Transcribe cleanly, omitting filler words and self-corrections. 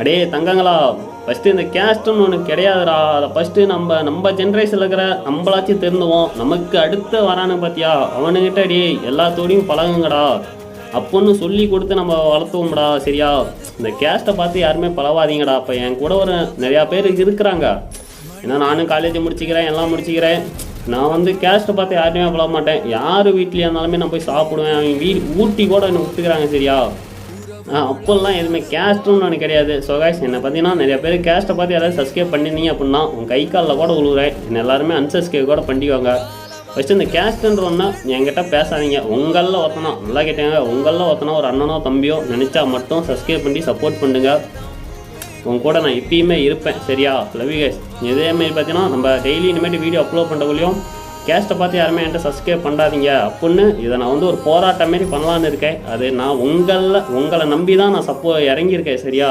அடே தங்கங்களா, ஃபஸ்ட்டு இந்த கேஸ்ட்டுன்னு ஒன்று கிடையாதுடா. அதை ஃபஸ்ட்டு நம்ம ஜென்ரேஷனில் இருக்கிற நம்மளாச்சும் திருந்துவோம். நமக்கு அடுத்து வரானு பார்த்தியா, அவனுக்கிட்ட அடி எல்லாத்தோடையும் பழகுங்கடா அப்புடின்னு சொல்லி கொடுத்து நம்ம வளர்த்துவோம்டா. சரியா, இந்த கேஸ்ட்டை பார்த்து யாருமே பழவாதீங்கடா. இப்போ என் கூட ஒரு நிறையா பேர் இருக்கிறாங்க. ஏன்னா நானும் காலேஜ் முடிச்சுக்கிறேன், எல்லாம் முடிச்சுக்கிறேன். நான் கேஸ்ட்டை பார்த்து யாருமே பழக மாட்டேன். யார் வீட்லேயே இருந்தாலுமே நான் போய் சாப்பிடுவேன். அவங்க ஊட்டி கூட என்னை விட்டுக்கிறாங்க. சரியா, அப்போல்லாம் எதுவுமே கேஸ்ட்டுன்னு எனக்கு கிடையாது. ஸோ கைஸ், என்னை பார்த்தீங்கன்னா நிறைய பேர் கேஸ்ட்டை பார்த்து யாராவது சப்ஸ்கிரைப் பண்ணிருந்தீங்க அப்படின்னா உங்கள் கை காலில் கூட உழுவுறேன். என்ன எல்லாருமே அன்சப்ஸ்கிரைப் கூட பண்ணிக்குவாங்க. ஃபஸ்ட்டு இந்த கேஸ்ட்டுன்றோன்னா என்கிட்ட பேசாதீங்க. உங்களில் ஒருத்தனா நல்லா கேட்டாங்க, உங்களில் ஒருத்தனா ஒரு அண்ணனோ தம்பியோ நினச்சா மட்டும் சப்ஸ்கிரைப் பண்ணி சப்போர்ட் பண்ணுங்க. உங்க கூட நான் எப்பயுமே இருப்பேன். சரியா, லவ் யூ கைஸ். இதேமாரி பார்த்தீங்கன்னா நம்ம டெய்லி இனிமேட்டு வீடியோ அப்லோட் பண்ணுறக்குள்ளேயும் கேஸ்ட்டை பார்த்து யாருமே என்கிட்ட சப்ஸ்கிரைப் பண்ணாதீங்க அப்புடின்னு இதை நான் ஒரு போராட்டம் மாரி பண்ணலான்னு இருக்கேன். அது நான் உங்களை நம்பி தான் நான் இறங்கியிருக்கேன். சரியா.